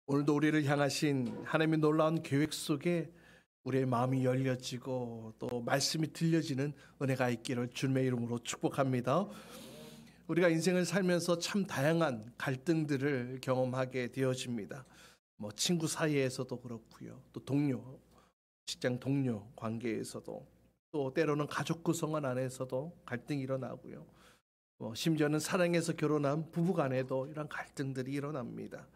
오늘도 우리를 향하신 하나님의 놀라운 계획 속에 우리의 마음이 열려지고 또 말씀이 들려지는 은혜가 있기를 주님의 이름으로 축복합니다. 우리가 인생을 살면서 참 다양한 갈등들을 경험하게 되어집니다. 친구 사이에서도 그렇고요. 또 동료, 직장 동료 관계에서도, 또 때로는 가족 구성원 안에서도 갈등이 일어나고요. 심지어는 사랑해서 결혼한 부부 간에도 이런 갈등들이 일어납니다.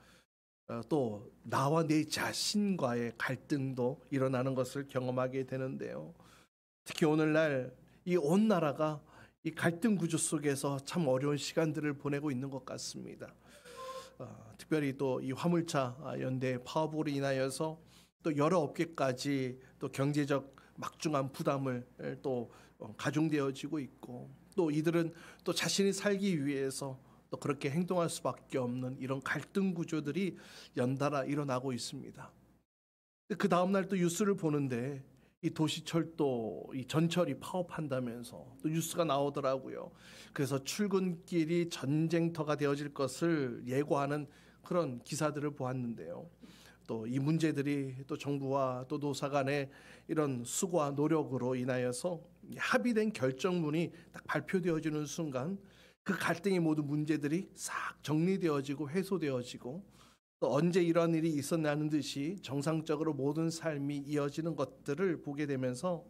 또 나와 내 자신과의 갈등도 일어나는 것을 경험하게 되는데요. 특히 오늘날 이 온 나라가 이 갈등 구조 속에서 참 어려운 시간들을 보내고 있는 것 같습니다. 특별히 또 이 화물차 연대 파업으로 인하여서 또 여러 업계까지 또 경제적 막중한 부담을 또 가중되어지고 있고, 또 이들은 또 자신이 살기 위해서 또 그렇게 행동할 수밖에 없는 이런 갈등 구조들이 연달아 일어나고 있습니다. 그 다음날 또 뉴스를 보는데 이 도시철도 이 전철이 파업한다면서 또 뉴스가 나오더라고요. 그래서 출근길이 전쟁터가 되어질 것을 예고하는 그런 기사들을 보았는데요. 또 이 문제들이 또 정부와 또 노사 간의 이런 수고와 노력으로 인하여서 합의된 결정문이 딱 발표되어지는 순간 그 갈등의 모든 문제들이 싹 정리되어지고 해소되어지고, 또 언제 이러한 일이 있었냐는 듯이 정상적으로 모든 삶이 이어지는 것들을 보게 되면서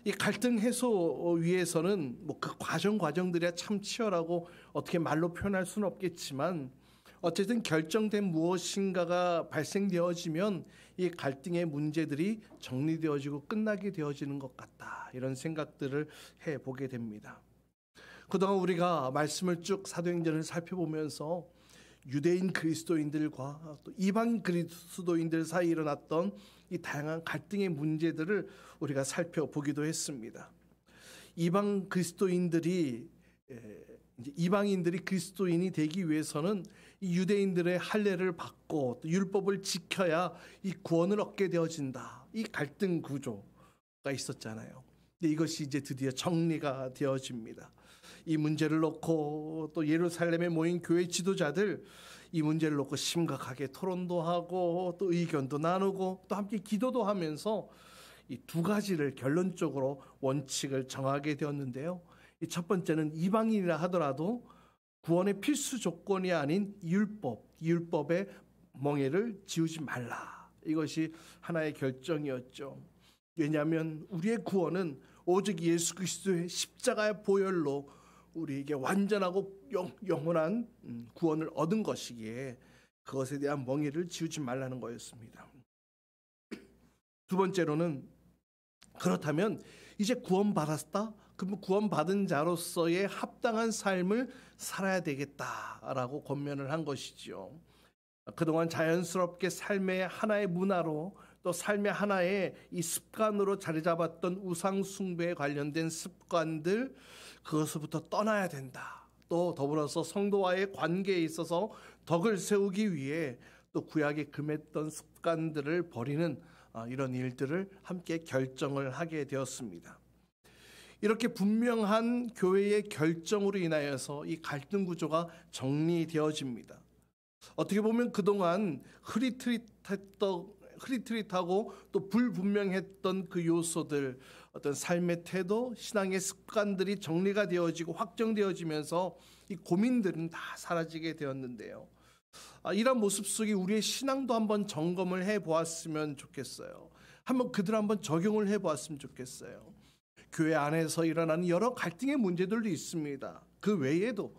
이 갈등 해소 위해서는 그 과정들이 참 치열하고 어떻게 말로 표현할 수는 없겠지만, 어쨌든 결정된 무엇인가가 발생되어지면 이 갈등의 문제들이 정리되어지고 끝나게 되어지는 것 같다, 이런 생각들을 해보게 됩니다. 그동안 우리가 말씀을 쭉 사도행전을 살펴보면서 유대인 그리스도인들과 또 이방 그리스도인들 사이에 일어났던 이 다양한 갈등의 문제들을 우리가 살펴보기도 했습니다. 이방 그리스도인들이 이제 이방인들이 그리스도인이 되기 위해서는 이 유대인들의 할례를 받고 또 율법을 지켜야 이 구원을 얻게 되어진다, 이 갈등 구조가 있었잖아요. 근데 이것이 이제 드디어 정리가 되어집니다. 이 문제를 놓고 또 예루살렘에 모인 교회 지도자들, 이 문제를 놓고 심각하게 토론도 하고 또 의견도 나누고 또 함께 기도도 하면서 이 두 가지를 결론적으로 원칙을 정하게 되었는데요. 이 첫 번째는 이방인이라 하더라도 구원의 필수 조건이 아닌 율법의 멍에를 지우지 말라, 이것이 하나의 결정이었죠. 왜냐하면 우리의 구원은 오직 예수 그리스도의 십자가의 보혈로 우리에게 완전하고 영원한 구원을 얻은 것이기에 그것에 대한 멍에를 지우지 말라는 거였습니다. 두 번째로는, 그렇다면 이제 구원받았다? 그러면 구원받은 자로서의 합당한 삶을 살아야 되겠다라고 권면을 한 것이지요. 그동안 자연스럽게 삶의 하나의 문화로 또 삶의 하나의 이 습관으로 자리 잡았던 우상 숭배에 관련된 습관들, 그것부터 떠나야 된다. 또 더불어서 성도와의 관계에 있어서 덕을 세우기 위해 또 구약에 금했던 습관들을 버리는 이런 일들을 함께 결정을 하게 되었습니다. 이렇게 분명한 교회의 결정으로 인하여서 이 갈등 구조가 정리되어집니다. 어떻게 보면 그동안 흐릿흐릿하고 또 불분명했던 그 요소들, 어떤 삶의 태도, 신앙의 습관들이 정리가 되어지고 확정되어지면서 이 고민들은 다 사라지게 되었는데요. 이런 모습 속에 우리의 신앙도 한번 점검을 해보았으면 좋겠어요. 그들 한번 적용을 해보았으면 좋겠어요. 교회 안에서 일어나는 여러 갈등의 문제들도 있습니다. 그 외에도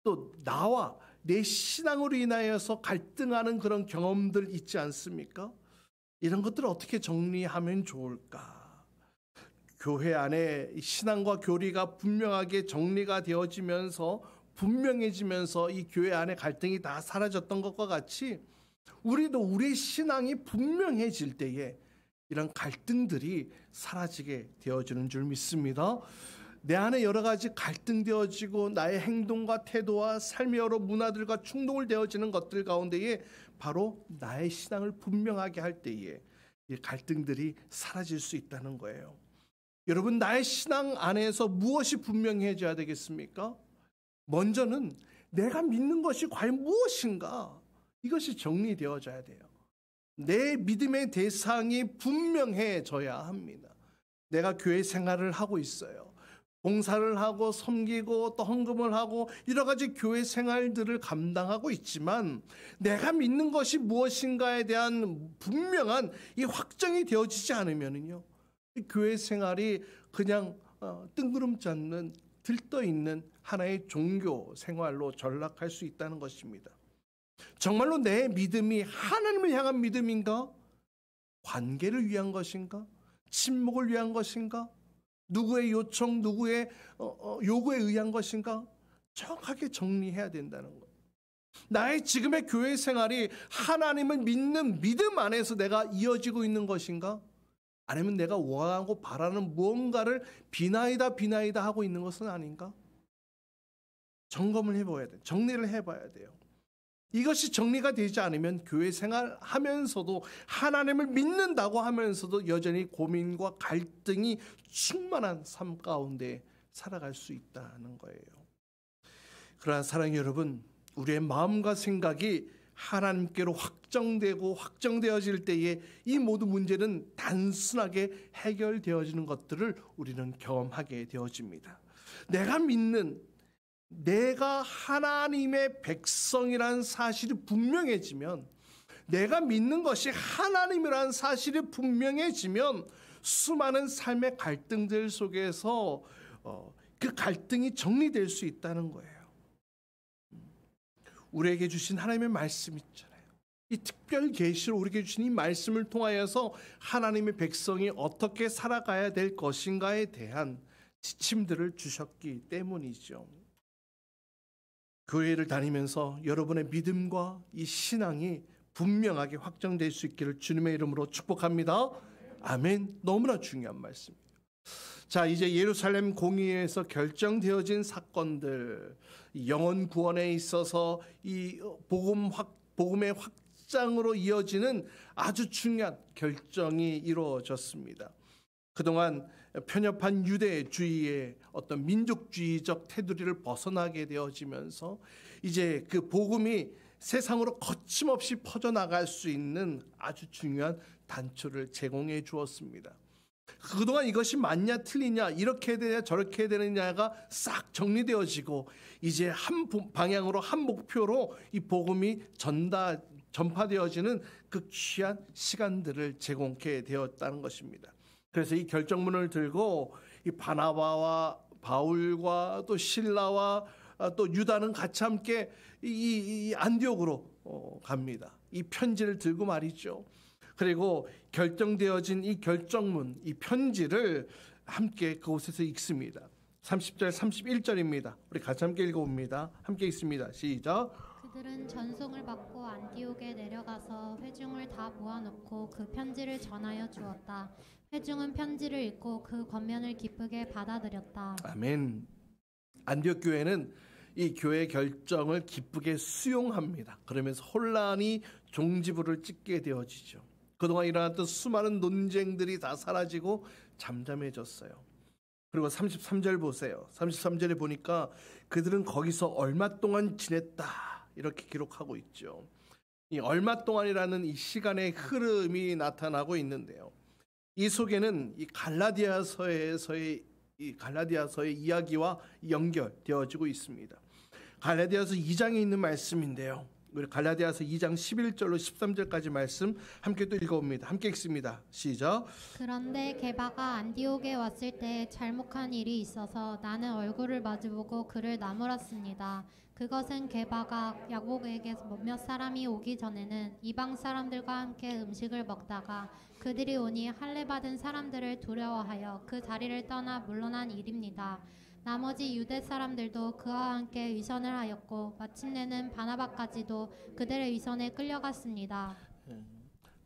또 나와 내 신앙으로 인하여서 갈등하는 그런 경험들 있지 않습니까? 이런 것들을 어떻게 정리하면 좋을까? 교회 안에 신앙과 교리가 분명하게 정리가 되어지면서 분명해지면서 이 교회 안에 갈등이 다 사라졌던 것과 같이 우리도 우리의 신앙이 분명해질 때에 이런 갈등들이 사라지게 되어지는 줄 믿습니다. 내 안에 여러 가지 갈등되어지고 나의 행동과 태도와 삶의 여러 문화들과 충돌 되어지는 것들 가운데에 바로 나의 신앙을 분명하게 할 때에 이 갈등들이 사라질 수 있다는 거예요. 여러분, 나의 신앙 안에서 무엇이 분명해져야 되겠습니까? 먼저는 내가 믿는 것이 과연 무엇인가? 이것이 정리되어져야 돼요. 내 믿음의 대상이 분명해져야 합니다. 내가 교회 생활을 하고 있어요. 봉사를 하고 섬기고 또 헌금을 하고 여러 가지 교회 생활들을 감당하고 있지만 내가 믿는 것이 무엇인가에 대한 분명한 이 확정이 되어지지 않으면요, 교회 생활이 그냥 뜬구름 잡는 들떠있는 하나의 종교 생활로 전락할 수 있다는 것입니다. 정말로 내 믿음이 하나님을 향한 믿음인가? 관계를 위한 것인가? 침묵을 위한 것인가? 누구의 요청, 누구의 요구에 의한 것인가? 정확하게 정리해야 된다는 거예요. 나의 지금의 교회 생활이 하나님을 믿는 믿음 안에서 내가 이어지고 있는 것인가? 아니면 내가 원하고 바라는 무언가를 비나이다 하고 있는 것은 아닌가? 점검을 해봐야 돼요. 정리를 해봐야 돼요. 이것이 정리가 되지 않으면 교회 생활하면서도 하나님을 믿는다고 하면서도 여전히 고민과 갈등이 충만한 삶 가운데 살아갈 수 있다는 거예요. 그러나 사랑하는 여러분, 우리의 마음과 생각이 하나님께로 확정되어질 때에 이 모든 문제는 단순하게 해결되어지는 것들을 우리는 경험하게 되어집니다. 내가 하나님의 백성이라는 사실이 분명해지면, 내가 믿는 것이 하나님이라는 사실이 분명해지면 수많은 삶의 갈등들 속에서 그 갈등이 정리될 수 있다는 거예요. 우리에게 주신 하나님의 말씀 있잖아요. 이 특별 계시로 우리에게 주신 이 말씀을 통하여서 하나님의 백성이 어떻게 살아가야 될 것인가에 대한 지침들을 주셨기 때문이죠. 교회를 다니면서 여러분의 믿음과 이 신앙이 분명하게 확정될 수 있기를 주님의 이름으로 축복합니다. 아멘. 너무나 중요한 말씀이에요. 자, 이제 예루살렘 공의회에서 결정되어진 사건들, 영혼 구원에 있어서 이 복음의 확장으로 이어지는 아주 중요한 결정이 이루어졌습니다. 그동안 편협한 유대주의의 어떤 민족주의적 테두리를 벗어나게 되어지면서 이제 그 복음이 세상으로 거침없이 퍼져나갈 수 있는 아주 중요한 단초를 제공해 주었습니다. 그동안 이것이 맞냐 틀리냐, 이렇게 해야 되냐 저렇게 해야 되느냐가 싹 정리되어지고 이제 한 방향으로 한 목표로 이 복음이 전파되어지는 그 귀한 시간들을 제공하게 되었다는 것입니다. 그래서 이 결정문을 들고 이 바나바와 바울과 또 실라와 또 유다는 같이 함께 이 안디옥으로 갑니다. 이 편지를 들고 말이죠. 그리고 결정되어진 이 결정문, 이 편지를 함께 그곳에서 읽습니다. 30절 31절입니다. 우리 같이 함께 읽어봅니다. 함께 읽습니다. 시작. 그들은 전송을 받고 안디옥에 내려가서 회중을 다 모아놓고 그 편지를 전하여 주었다. 회중은 편지를 읽고 그 겉면을 기쁘게 받아들였다. 아멘. 안디옥 교회는 이 교회 결정을 기쁘게 수용합니다. 그러면서 혼란이 종지부를 찍게 되어지죠. 그동안 일어났던 수많은 논쟁들이 다 사라지고 잠잠해졌어요. 그리고 33절 보세요. 33절에 보니까 그들은 거기서 얼마 동안 지냈다, 이렇게 기록하고 있죠. 이 얼마 동안이라는 이 시간의 흐름이 나타나고 있는데요. 이 속에는 이 갈라디아서의 이야기와 연결되어지고 있습니다. 갈라디아서 2장에 있는 말씀인데요. 우리 갈라디아서 2장 11절로 13절까지 말씀 함께 또 읽어봅니다. 함께 읽습니다. 시작. 그런데 게바가 안디옥에 왔을 때 잘못한 일이 있어서 나는 얼굴을 마주보고 그를 나무랐습니다. 그것은 게바가 야곱에게 몇몇 사람이 오기 전에는 이방 사람들과 함께 음식을 먹다가 그들이 오니 할례 받은 사람들을 두려워하여 그 자리를 떠나 물러난 일입니다. 나머지 유대 사람들도 그와 함께 위선을 하였고 마침내는 바나바까지도 그들의 위선에 끌려갔습니다.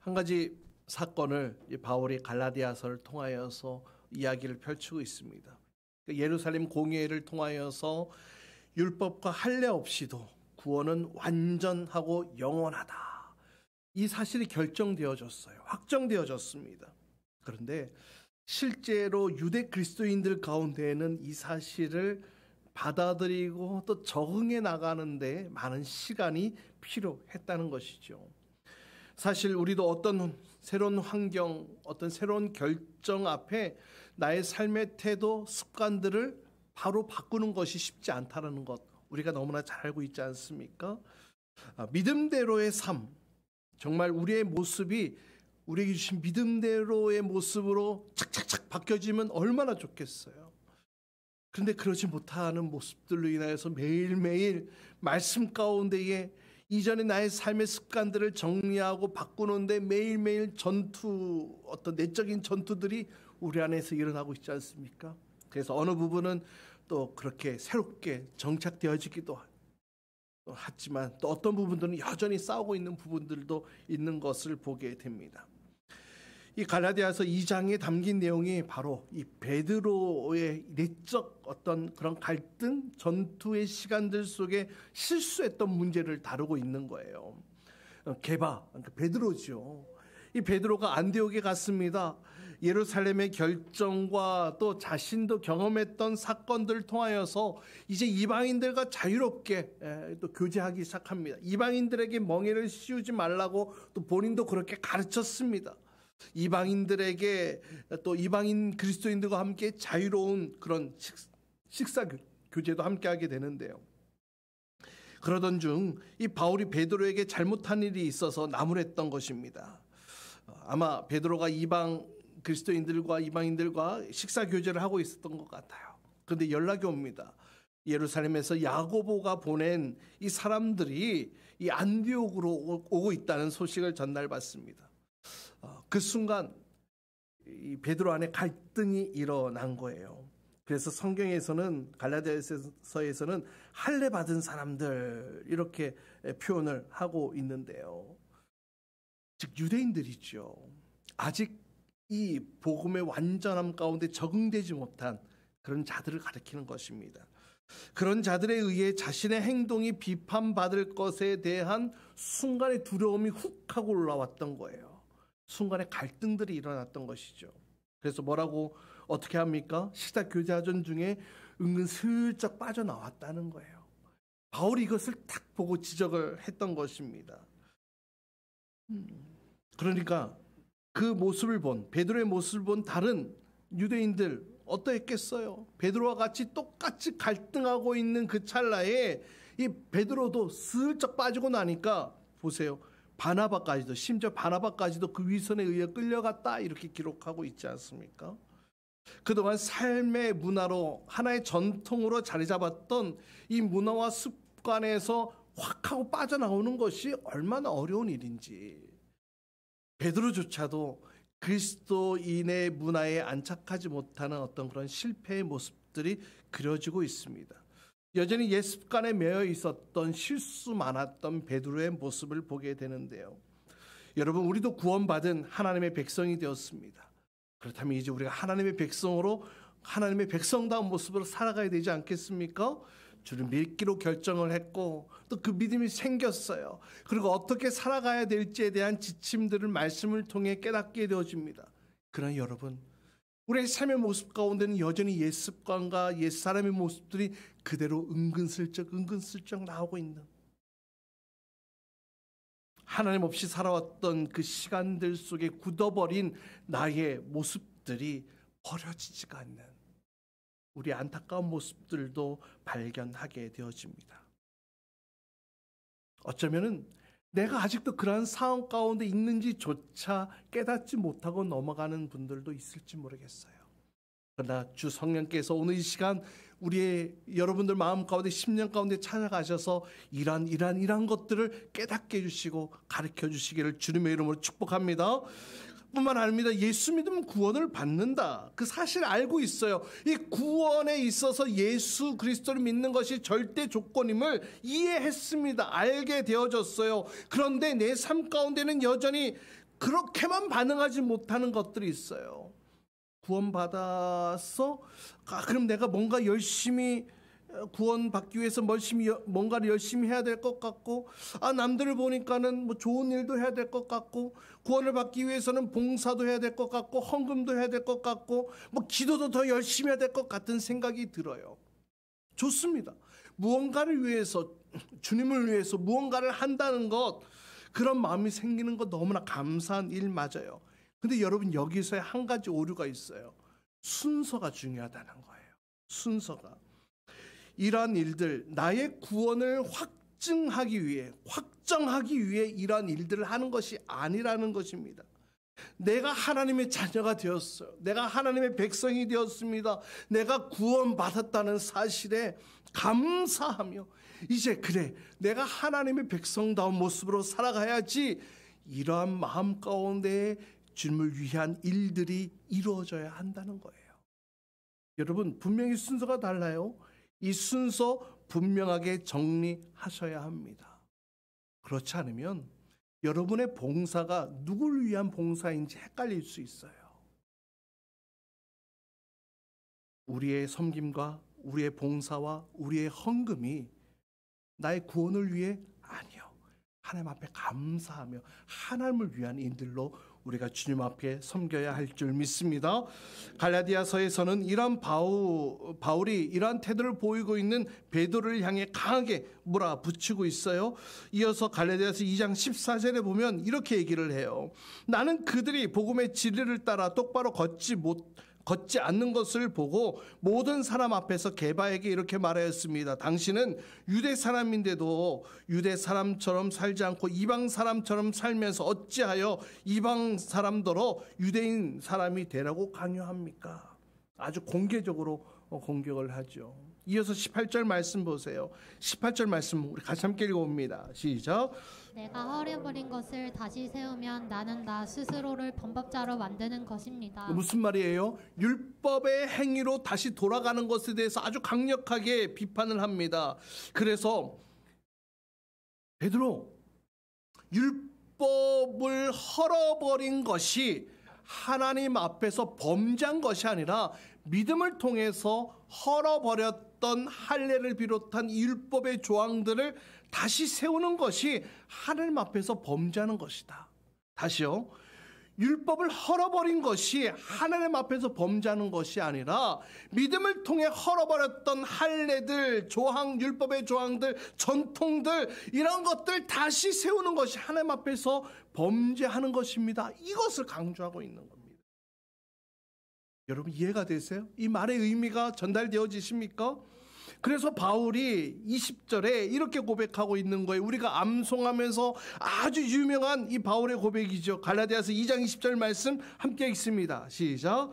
한 가지 사건을 바울이 갈라디아서를 통하여서 이야기를 펼치고 있습니다. 예루살렘 공의회를 통하여서 율법과 할례 없이도 구원은 완전하고 영원하다, 이 사실이 결정되어졌어요. 확정되어졌습니다. 그런데 실제로 유대 그리스도인들 가운데에는 이 사실을 받아들이고 또 적응해 나가는데 많은 시간이 필요했다는 것이죠. 사실 우리도 어떤 새로운 환경, 어떤 새로운 결정 앞에 나의 삶의 태도, 습관들을 바로 바꾸는 것이 쉽지 않다는 것, 우리가 너무나 잘 알고 있지 않습니까? 믿음대로의 삶, 정말 우리의 모습이 우리에게 주신 믿음대로의 모습으로 착착착 바뀌어지면 얼마나 좋겠어요. 그런데 그러지 못하는 모습들로 인하여서 매일매일 말씀 가운데에 이전에 나의 삶의 습관들을 정리하고 바꾸는데 매일매일 어떤 내적인 전투들이 우리 안에서 일어나고 있지 않습니까? 그래서 어느 부분은 또 그렇게 새롭게 정착되어지기도 하지만 또 어떤 부분들은 여전히 싸우고 있는 부분들도 있는 것을 보게 됩니다. 이 갈라디아서 2장에 담긴 내용이 바로 이 베드로의 내적 어떤 그런 갈등, 전투의 시간들 속에 실수했던 문제를 다루고 있는 거예요. 그러니까 베드로죠. 이 베드로가 안디옥에 갔습니다. 예루살렘의 결정과 또 자신도 경험했던 사건들을 통하여서 이제 이방인들과 자유롭게 또 교제하기 시작합니다. 이방인들에게 멍에를 씌우지 말라고 또 본인도 그렇게 가르쳤습니다. 이방인들에게 또 이방인 그리스도인들과 함께 자유로운 그런 식사 교제도 함께 하게 되는데요. 그러던 중 이 바울이 베드로에게 잘못한 일이 있어서 나무랬던 것입니다. 아마 베드로가 이방 그리스도인들과 이방인들과 식사 교제를 하고 있었던 것 같아요. 그런데 연락이 옵니다. 예루살렘에서 야고보가 보낸 이 사람들이 이 안디옥으로 오고 있다는 소식을 전달받습니다. 그 순간 이 베드로 안에 갈등이 일어난 거예요. 그래서 성경에서는 갈라디아서에서는 할례 받은 사람들 이렇게 표현을 하고 있는데요. 즉 유대인들이죠. 아직 이 복음의 완전함 가운데 적응되지 못한 그런 자들을 가리키는 것입니다. 그런 자들에 의해 자신의 행동이 비판받을 것에 대한 순간의 두려움이 훅 하고 올라왔던 거예요. 순간에 갈등들이 일어났던 것이죠. 그래서 어떻게 합니까? 식사 교제하던 중에 은근슬쩍 빠져나왔다는 거예요. 바울이 이것을 딱 보고 지적을 했던 것입니다. 그러니까 그 모습을 베드로의 모습을 본 다른 유대인들 어떠했겠어요? 베드로와 같이 똑같이 갈등하고 있는 그 찰나에 이 베드로도 슬쩍 빠지고 나니까 보세요. 심지어 바나바까지도 그 위선에 의해 끌려갔다 이렇게 기록하고 있지 않습니까? 그동안 삶의 문화로 하나의 전통으로 자리 잡았던 이 문화와 습관에서 확 하고 빠져나오는 것이 얼마나 어려운 일인지 베드로조차도 그리스도인의 문화에 안착하지 못하는 어떤 그런 실패의 모습들이 그려지고 있습니다. 여전히 옛 습관에 매여 있었던 실수 많았던 베드로의 모습을 보게 되는데요. 여러분, 우리도 구원받은 하나님의 백성이 되었습니다. 그렇다면 이제 우리가 하나님의 백성으로 하나님의 백성다운 모습으로 살아가야 되지 않겠습니까? 주를 믿기로 결정을 했고 또 그 믿음이 생겼어요. 그리고 어떻게 살아가야 될지에 대한 지침들을 말씀을 통해 깨닫게 되어집니다. 그러나 여러분, 우리의 삶의 모습 가운데는 여전히 옛 습관과 옛 사람의 모습들이 그대로 은근슬쩍 나오고 있는, 하나님 없이 살아왔던 그 시간들 속에 굳어버린 나의 모습들이 버려지지가 않는 우리 안타까운 모습들도 발견하게 되어집니다. 어쩌면은 내가 아직도 그러한 상황 가운데 있는지조차 깨닫지 못하고 넘어가는 분들도 있을지 모르겠어요. 그러나 주 성령께서 오늘 이 시간 여러분들 마음 가운데, 심령 가운데 찾아가셔서 이러한 것들을 깨닫게 해주시고 가르쳐 주시기를 주님의 이름으로 축복합니다. 뿐만 아닙니다. 예수 믿으면 구원을 받는다. 그 사실 알고 있어요. 이 구원에 있어서 예수 그리스도를 믿는 것이 절대 조건임을 이해했습니다. 알게 되어졌어요. 그런데 내 삶 가운데는 여전히 그렇게만 반응하지 못하는 것들이 있어요. 구원받았어? 그럼 내가 뭔가 열심히 구원받기 위해서 뭔가를 열심히 해야 될 것 같고, 남들을 보니까는 뭐 좋은 일도 해야 될 것 같고, 구원을 받기 위해서는 봉사도 해야 될 것 같고, 헌금도 해야 될 것 같고, 뭐 기도도 더 열심히 해야 될 것 같은 생각이 들어요. 좋습니다. 무언가를 위해서, 주님을 위해서 무언가를 한다는 것, 그런 마음이 생기는 것 너무나 감사한 일 맞아요. 근데 여러분, 여기서 한 가지 오류가 있어요. 순서가 중요하다는 거예요. 순서가. 이러한 일들, 나의 구원을 확정하기 위해 이러한 일들을 하는 것이 아니라는 것입니다. 내가 하나님의 자녀가 되었어요. 내가 하나님의 백성이 되었습니다. 내가 구원받았다는 사실에 감사하며, 이제 그래, 내가 하나님의 백성다운 모습으로 살아가야지, 이러한 마음 가운데 주님을 위한 일들이 이루어져야 한다는 거예요. 여러분, 분명히 순서가 달라요. 이 순서 분명하게 정리하셔야 합니다. 그렇지 않으면 여러분의 봉사가 누구를 위한 봉사인지 헷갈릴 수 있어요. 우리의 섬김과 우리의 봉사와 우리의 헌금이 나의 구원을 위해? 아니요. 하나님 앞에 감사하며 하나님을 위한 일들로 우리가 주님 앞에 섬겨야 할 줄 믿습니다. 갈라디아서에서는 이러한 바울이 이러한 태도를 보이고 있는 베드로를 향해 강하게 몰아붙이고 있어요. 이어서 갈라디아서 2장 14절에 보면 이렇게 얘기를 해요. 나는 그들이 복음의 진리를 따라 똑바로 걷지 않는 것을 보고 모든 사람 앞에서 게바에게 이렇게 말하였습니다. 당신은 유대 사람인데도 유대 사람처럼 살지 않고 이방 사람처럼 살면서 어찌하여 이방 사람더러 유대인 사람이 되라고 강요합니까? 아주 공개적으로 공격을 하죠. 이어서 18절 말씀 보세요. 18절 말씀 우리 같이 함께 읽어봅니다. 시작. 내가 허려버린 것을 다시 세우면 나는 나 스스로를 범법자로 만드는 것입니다. 무슨 말이에요? 율법의 행위로 다시 돌아가는 것에 대해서 아주 강력하게 비판을 합니다. 그래서 베드로, 율법을 헐어버린 것이 하나님 앞에서 범죄한 것이 아니라 믿음을 통해서 헐어버렸던 할례를 비롯한 율법의 조항들을 다시 세우는 것이 하나님 앞에서 범죄하는 것이다. 다시요. 율법을 헐어버린 것이 하나님 앞에서 범죄하는 것이 아니라 믿음을 통해 헐어버렸던 할례들, 조항, 율법의 조항들, 전통들, 이런 것들 다시 세우는 것이 하나님 앞에서 범죄하는 것입니다. 이것을 강조하고 있는 겁니다. 여러분, 이해가 되세요? 이 말의 의미가 전달되어지십니까? 그래서 바울이 20절에 이렇게 고백하고 있는 거예요. 우리가 암송하면서 아주 유명한 이 바울의 고백이죠. 갈라디아서 2장 20절 말씀 함께 읽습니다. 시작.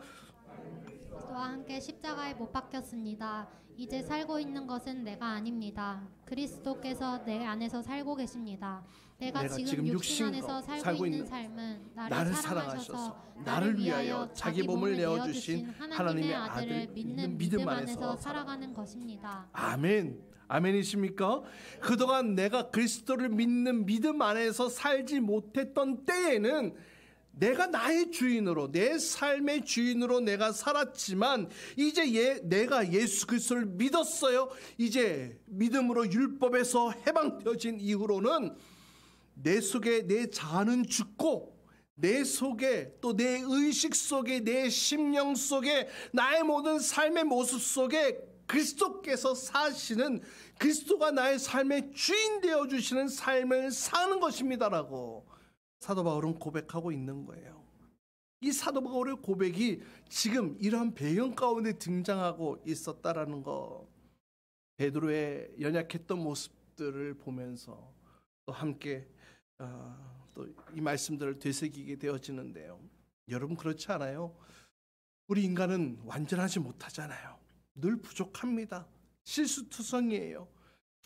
그리스도와 함께 십자가에 못 박혔습니다. 이제 살고 있는 것은 내가 아닙니다. 그리스도께서 내 안에서 살고 계십니다. 내가 지금 육신 안에서 살고 있는 삶은 나를 사랑하셔서 나를 위하여 자기 몸을 내어주신 하나님의 아들을 믿는 믿음 안에서 살아가는 것입니다. 아멘. 아멘이십니까? 그동안 내가 그리스도를 믿는 믿음 안에서 살지 못했던 때에는 내가 나의 주인으로, 내 삶의 주인으로 내가 살았지만 이제 내가 예수 그리스도를 믿었어요. 이제 믿음으로 율법에서 해방되어진 이후로는 내 속에 내 자아는 죽고 내 속에 또 내 의식 속에 내 심령 속에 나의 모든 삶의 모습 속에 그리스도께서 사시는, 그리스도가 나의 삶의 주인 되어주시는 삶을 사는 것입니다라고 사도 바울은 고백하고 있는 거예요. 이 사도 바울의 고백이 지금 이러한 배경 가운데 등장하고 있었다라는 거, 베드로의 연약했던 모습들을 보면서 또 함께 또 이 말씀들을 되새기게 되어지는데요. 여러분, 그렇지 않아요? 우리 인간은 완전하지 못하잖아요. 늘 부족합니다. 실수투성이에요.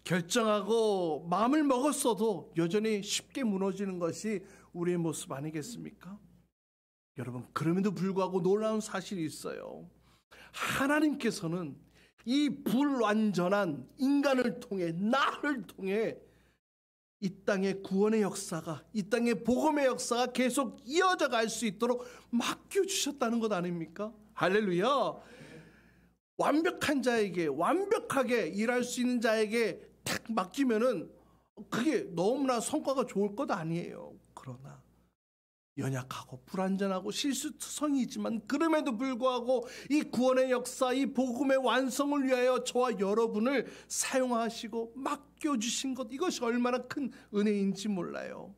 결정하고 마음을 먹었어도 여전히 쉽게 무너지는 것이 우리의 모습 아니겠습니까? 여러분, 그럼에도 불구하고 놀라운 사실이 있어요. 하나님께서는 이 불완전한 인간을 통해, 나를 통해 이 땅의 구원의 역사가, 이 땅의 복음의 역사가 계속 이어져 갈 수 있도록 맡겨주셨다는 것 아닙니까? 할렐루야. 완벽한 자에게, 완벽하게 일할 수 있는 자에게 탁 맡기면은 그게 너무나 성과가 좋을 것 아니에요. 그러나 연약하고 불완전하고 실수투성이지만 그럼에도 불구하고 이 구원의 역사, 이 복음의 완성을 위하여 저와 여러분을 사용하시고 맡겨주신 것, 이것이 얼마나 큰 은혜인지 몰라요.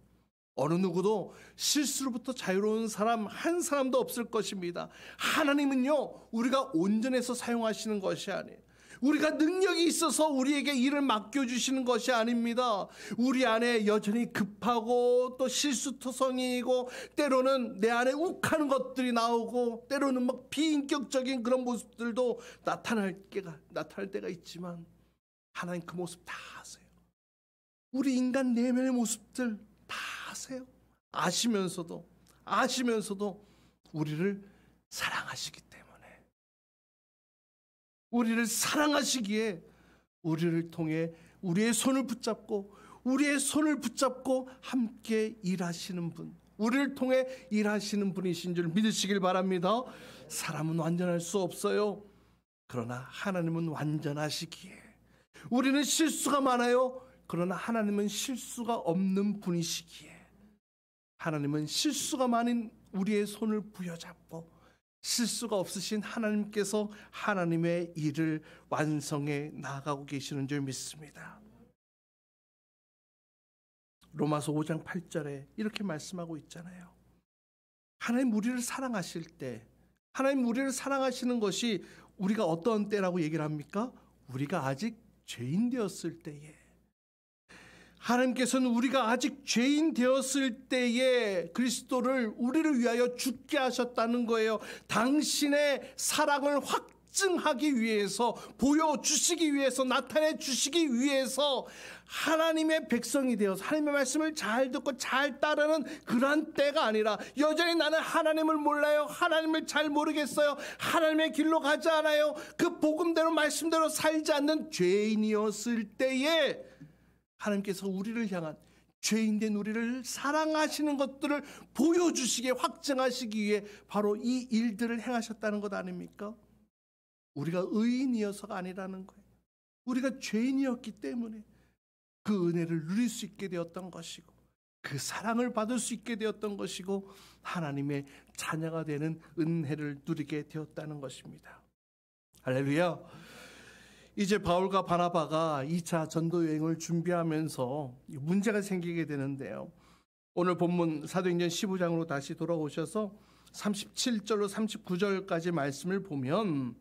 어느 누구도 실수로부터 자유로운 사람 한 사람도 없을 것입니다. 하나님은요, 우리가 온전해서 사용하시는 것이 아니에요. 우리가 능력이 있어서 우리에게 일을 맡겨주시는 것이 아닙니다. 우리 안에 여전히 급하고 또 실수투성이고 때로는 내 안에 욱하는 것들이 나오고 때로는 막 비인격적인 그런 모습들도 나타날 때가 있지만 하나님 그 모습 다 아세요. 우리 인간 내면의 모습들 다 아세요. 아시면서도 우리를 사랑하시기 때문에, 우리를 사랑하시기에 우리를 통해 우리의 손을 붙잡고 함께 일하시는 분, 우리를 통해 일하시는 분이신 줄 믿으시길 바랍니다. 사람은 완전할 수 없어요. 그러나 하나님은 완전하시기에, 우리는 실수가 많아요. 그러나 하나님은 실수가 없는 분이시기에, 하나님은 실수가 많은 우리의 손을 부여잡고 실수가 없으신 하나님께서 하나님의 일을 완성해 나가고 계시는 줄 믿습니다. 로마서 5장 8절에 이렇게 말씀하고 있잖아요. 하나님 우리를 사랑하실 때, 하나님 우리를 사랑하시는 것이 우리가 어떤 때라고 얘기를 합니까? 우리가 아직 죄인 되었을 때에, 하나님께서는 우리가 아직 죄인 되었을 때에 그리스도를 우리를 위하여 죽게 하셨다는 거예요. 당신의 사랑을 확증하기 위해서, 보여주시기 위해서, 나타내 주시기 위해서 하나님의 백성이 되어서 하나님의 말씀을 잘 듣고 잘 따르는 그러한 때가 아니라, 여전히 나는 하나님을 몰라요, 하나님을 잘 모르겠어요, 하나님의 길로 가지 않아요, 그 복음대로 말씀대로 살지 않는 죄인이었을 때에 하나님께서 우리를 향한, 죄인된 우리를 사랑하시는 것들을 보여주시기에, 확증하시기 위해 바로 이 일들을 행하셨다는 것 아닙니까? 우리가 의인이어서가 아니라는 거예요. 우리가 죄인이었기 때문에 그 은혜를 누릴 수 있게 되었던 것이고, 그 사랑을 받을 수 있게 되었던 것이고, 하나님의 자녀가 되는 은혜를 누리게 되었다는 것입니다. 할렐루야. 이제 바울과 바나바가 2차 전도 여행을 준비하면서 문제가 생기게 되는데요. 오늘 본문 사도행전 15장으로 다시 돌아오셔서 37절로 39절까지 말씀을 보면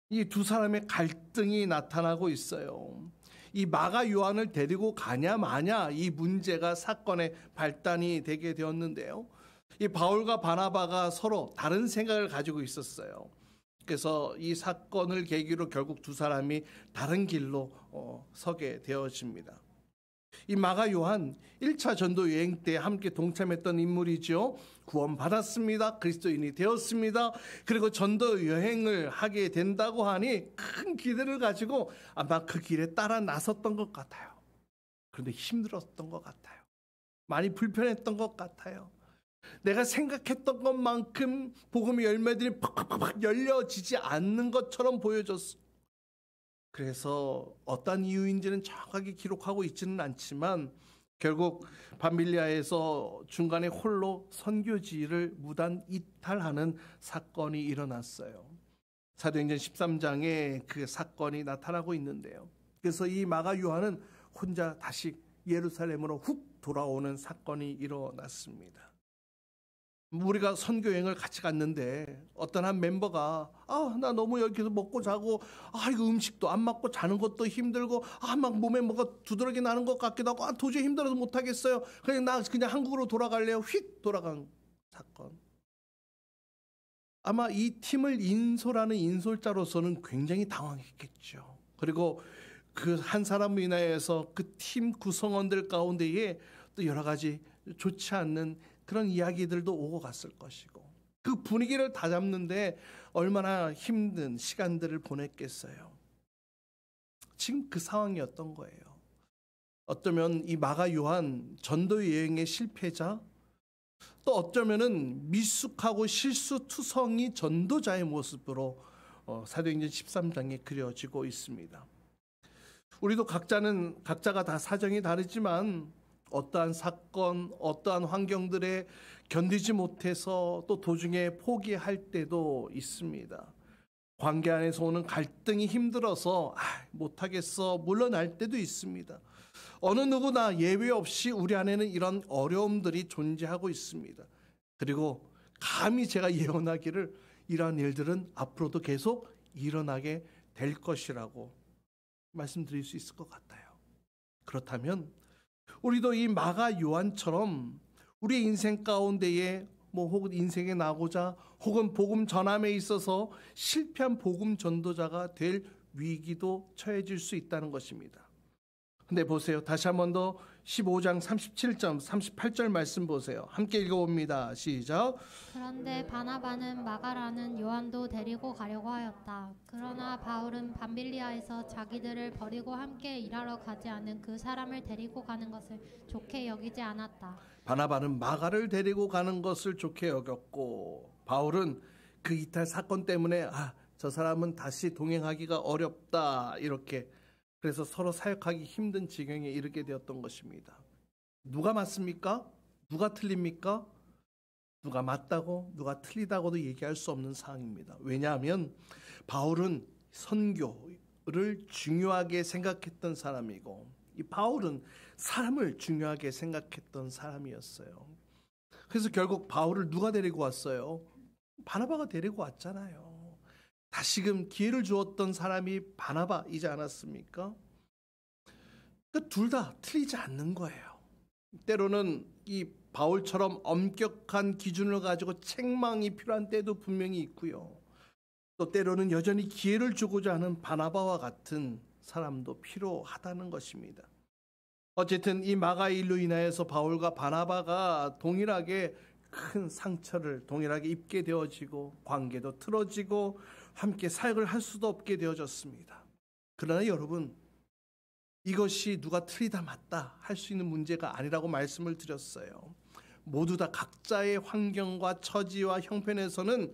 이 두 사람의 갈등이 나타나고 있어요. 이 마가 요한을 데리고 가냐 마냐, 이 문제가 사건의 발단이 되게 되었는데요. 이 바울과 바나바가 서로 다른 생각을 가지고 있었어요. 그래서 이 사건을 계기로 결국 두 사람이 다른 길로 서게 되어집니다. 이 마가 요한 1차 전도 여행 때 함께 동참했던 인물이죠. 구원받았습니다. 그리스도인이 되었습니다. 그리고 전도 여행을 하게 된다고 하니 큰 기대를 가지고 아마 그 길에 따라 나섰던 것 같아요. 그런데 힘들었던 것 같아요. 많이 불편했던 것 같아요. 내가 생각했던 것만큼 복음의 열매들이 팍팍팍 열려지지 않는 것처럼 보여졌어. 그래서 어떤 이유인지는 정확하게 기록하고 있지는 않지만 결국 밤빌리아에서 중간에 홀로 선교지를 무단 이탈하는 사건이 일어났어요. 사도행전 13장에 그 사건이 나타나고 있는데요. 그래서 이 마가 요한은 혼자 다시 예루살렘으로 훅 돌아오는 사건이 일어났습니다. 우리가 선교여행을 같이 갔는데 어떤 한 멤버가 나 너무 여기서 먹고 자고 이거 음식도 안 맞고 자는 것도 힘들고 막 몸에 뭐가 두드러기 나는 것 같기도 하고 도저히 힘들어서 못하겠어요. 나 그냥 한국으로 돌아갈래요. 휙 돌아간 사건. 아마 이 팀을 인솔하는 인솔자로서는 굉장히 당황했겠죠. 그리고 그 한 사람으로 인하여서 그 팀 구성원들 가운데에 또 여러 가지 좋지 않는 그런 이야기들도 오고 갔을 것이고, 그 분위기를 다 잡는데 얼마나 힘든 시간들을 보냈겠어요. 지금 그 상황이었던 거예요. 어쩌면 이 마가 요한 전도 여행의 실패자, 또 어쩌면은 미숙하고 실수투성이 전도자의 모습으로 사도행전 13장에 그려지고 있습니다. 우리도 각자가 다 사정이 다르지만 어떠한 사건, 어떠한 환경들에 견디지 못해서 또 도중에 포기할 때도 있습니다. 관계 안에서 오는 갈등이 힘들어서 못하겠어 물러날 때도 있습니다. 어느 누구나 예외 없이 우리 안에는 이런 어려움들이 존재하고 있습니다. 그리고 감히 제가 예언하기를 이러한 일들은 앞으로도 계속 일어나게 될 것이라고 말씀드릴 수 있을 것 같아요. 그렇다면 우리도 이 마가 요한처럼 우리의 인생 가운데에 혹은 인생에 나고자 혹은 복음 전함에 있어서 실패한 복음 전도자가 될 위기도 처해질 수 있다는 것입니다. 근데 보세요. 다시 한 번 더 15장 37절 38절 말씀 보세요. 함께 읽어봅니다. 시작. 그런데 바나바는 마가라는 요한도 데리고 가려고 하였다. 그러나 바울은 밤빌리아에서 자기들을 버리고 함께 일하러 가지 않은 그 사람을 데리고 가는 것을 좋게 여기지 않았다. 바나바는 마가를 데리고 가는 것을 좋게 여겼고, 바울은 그 이탈 사건 때문에 저 사람은 다시 동행하기가 어렵다, 이렇게 그래서 서로 사역하기 힘든 지경에 이르게 되었던 것입니다. 누가 맞습니까? 누가 틀립니까? 누가 맞다고 누가 틀리다고도 얘기할 수 없는 사항입니다. 왜냐하면 바울은 선교를 중요하게 생각했던 사람이고, 이 바울은 사람을 중요하게 생각했던 사람이었어요. 그래서 결국 바울을 누가 데리고 왔어요? 바나바가 데리고 왔잖아요. 다시금 기회를 주었던 사람이 바나바이지 않았습니까? 둘 다 틀리지 않는 거예요. 때로는 이 바울처럼 엄격한 기준을 가지고 책망이 필요한 때도 분명히 있고요. 또 때로는 여전히 기회를 주고자 하는 바나바와 같은 사람도 필요하다는 것입니다. 어쨌든 이 마가의 일로 인하여서 바울과 바나바가 동일하게 큰 상처를 동일하게 입게 되어지고 관계도 틀어지고 함께 사역을 할 수도 없게 되어졌습니다. 그러나 여러분, 이것이 누가 틀리다 맞다 할 수 있는 문제가 아니라고 말씀을 드렸어요. 모두 다 각자의 환경과 처지와 형편에서는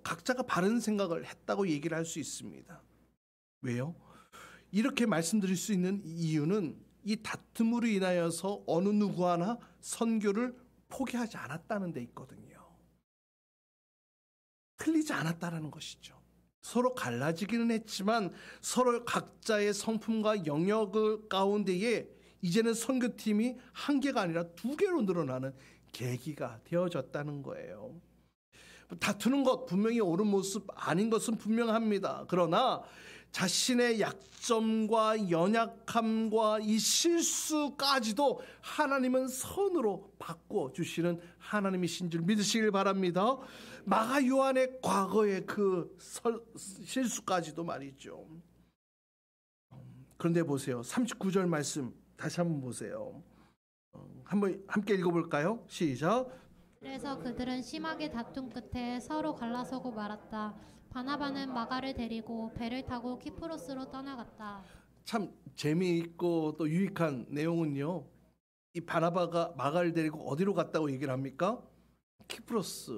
각자가 바른 생각을 했다고 얘기를 할 수 있습니다. 왜요? 이렇게 말씀드릴 수 있는 이유는 이 다툼으로 인하여서 어느 누구 하나 선교를 포기하지 않았다는 데 있거든요. 틀리지 않았다라는 것이죠. 서로 갈라지기는 했지만 서로 각자의 성품과 영역 가운데에 이제는 선교팀이 한 개가 아니라 두 개로 늘어나는 계기가 되어졌다는 거예요. 다투는 것 분명히 옳은 모습 아닌 것은 분명합니다. 그러나 자신의 약점과 연약함과 이 실수까지도 하나님은 선으로 바꿔주시는 하나님이신 줄 믿으시길 바랍니다. 마가 요한의 과거의 그 실수까지도 말이죠. 그런데 보세요. 39절 말씀 다시 한번 보세요. 한번 함께 읽어볼까요? 시작. 그래서 그들은 심하게 다툰 끝에 서로 갈라서고 말았다. 바나바는 마가를 데리고 배를 타고 키프로스로 떠나갔다. 참 재미있고 또 유익한 내용은요, 이 바나바가 마가를 데리고 어디로 갔다고 얘기를 합니까? 키프로스,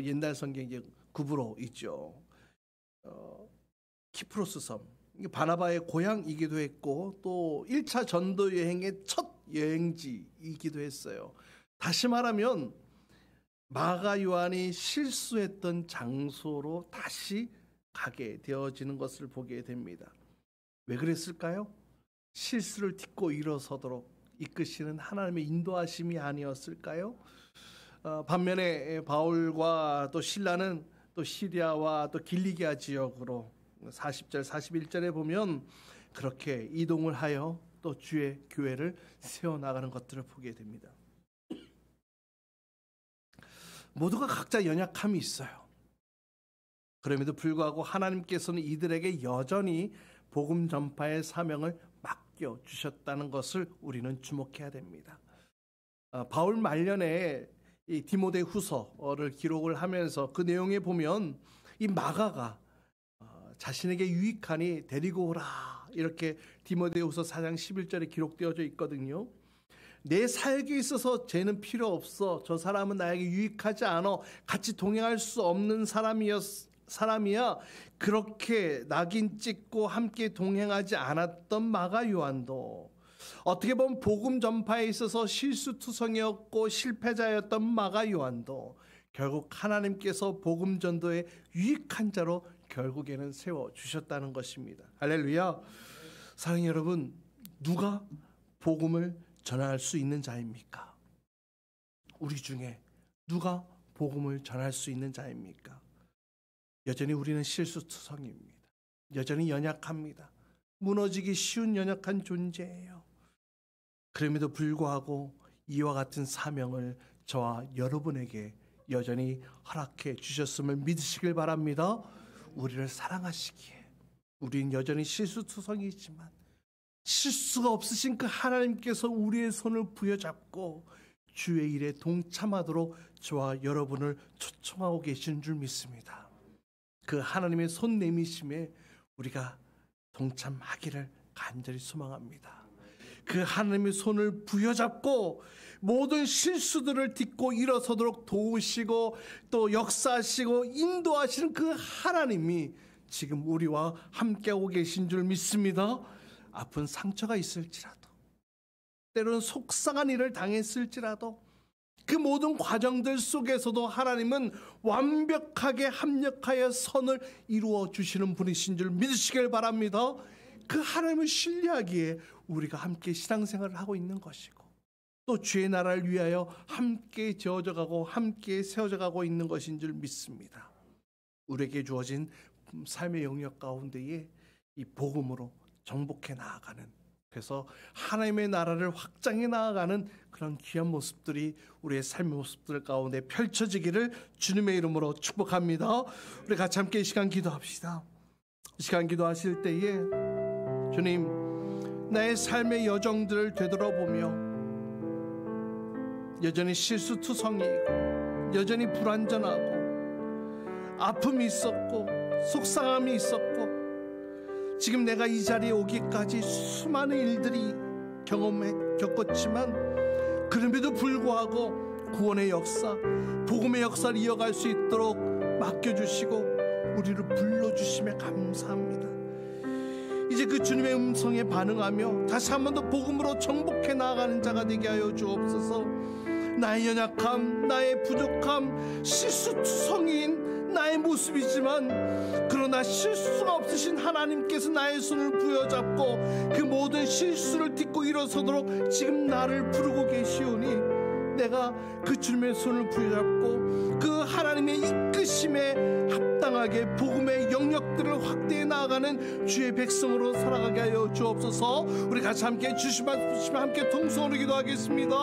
옛날 성경에 구브로 있죠. 키프로스 섬, 바나바의 고향이기도 했고 또 1차 전도 여행의 첫 여행지이기도 했어요. 다시 말하면 마가 요한이 실수했던 장소로 다시 가게 되어지는 것을 보게 됩니다. 왜 그랬을까요? 실수를 딛고 일어서도록 이끄시는 하나님의 인도하심이 아니었을까요? 반면에 바울과 또 실라는 또 시리아와 또 길리기아 지역으로 40절 41절에 보면 그렇게 이동을 하여 또 주의 교회를 세워나가는 것들을 보게 됩니다. 모두가 각자 연약함이 있어요. 그럼에도 불구하고 하나님께서는 이들에게 여전히 복음 전파의 사명을 맡겨주셨다는 것을 우리는 주목해야 됩니다. 바울 말년에 이 디모데 후서를 기록을 하면서 그 내용에 보면 이 마가가 자신에게 유익하니 데리고 오라, 이렇게 디모데 후서 4장 11절에 기록되어져 있거든요. 내 사역에 있어서 쟤는 필요 없어, 저 사람은 나에게 유익하지 않아, 같이 동행할 수 없는 사람이야, 그렇게 낙인 찍고 함께 동행하지 않았던 마가 요한도 어떻게 보면 복음 전파에 있어서 실수투성이었고 실패자였던 마가 요한도 결국 하나님께서 복음 전도의 유익한 자로 결국에는 세워주셨다는 것입니다. 할렐루야. 사랑하는 여러분, 누가 복음을 전할 수 있는 자입니까? 우리 중에 누가 복음을 전할 수 있는 자입니까? 여전히 우리는 실수투성입니다. 여전히 연약합니다. 무너지기 쉬운 연약한 존재예요. 그럼에도 불구하고 이와 같은 사명을 저와 여러분에게 여전히 허락해 주셨음을 믿으시길 바랍니다. 우리를 사랑하시기에 우린 여전히 실수투성이지만 실수가 없으신 그 하나님께서 우리의 손을 부여잡고 주의 일에 동참하도록 저와 여러분을 초청하고 계신 줄 믿습니다. 그 하나님의 손 내미심에 우리가 동참하기를 간절히 소망합니다. 그 하나님의 손을 부여잡고 모든 실수들을 딛고 일어서도록 도우시고 또 역사하시고 인도하시는 그 하나님이 지금 우리와 함께하고 계신 줄 믿습니다. 아픈 상처가 있을지라도, 때로는 속상한 일을 당했을지라도 그 모든 과정들 속에서도 하나님은 완벽하게 합력하여 선을 이루어 주시는 분이신 줄 믿으시길 바랍니다. 그 하나님을 신뢰하기에 우리가 함께 신앙생활을 하고 있는 것이고 또 주의 나라를 위하여 함께 지어져가고 함께 세워져가고 있는 것인 줄 믿습니다. 우리에게 주어진 삶의 영역 가운데에 이 복음으로 정복해 나아가는, 그래서 하나님의 나라를 확장해 나아가는 그런 귀한 모습들이 우리의 삶의 모습들 가운데 펼쳐지기를 주님의 이름으로 축복합니다. 우리 같이 함께 이 시간 기도합시다. 이 시간 기도하실 때에 주님, 나의 삶의 여정들을 되돌아보며 여전히 실수투성이고 여전히 불완전하고 아픔이 있었고 속상함이 있었고 지금 내가 이 자리에 오기까지 수많은 일들이 겪었지만 그럼에도 불구하고 구원의 역사, 복음의 역사를 이어갈 수 있도록 맡겨주시고 우리를 불러주심에 감사합니다. 이제 그 주님의 음성에 반응하며 다시 한 번 더 복음으로 정복해 나아가는 자가 되게 하여 주옵소서. 나의 연약함, 나의 부족함, 실수투성이인 나의 모습이지만 그러나 실수가 없으신 하나님께서 나의 손을 부여잡고 그 모든 실수를 딛고 일어서도록 지금 나를 부르고 계시오니 내가 그 주님의 손을 부여잡고 그 하나님의 이끄심에 합당하게 복음의 영역들을 확대해 나아가는 주의 백성으로 살아가게 하여 주옵소서. 우리 같이 함께 주시면 함께 통성으로 기도하겠습니다.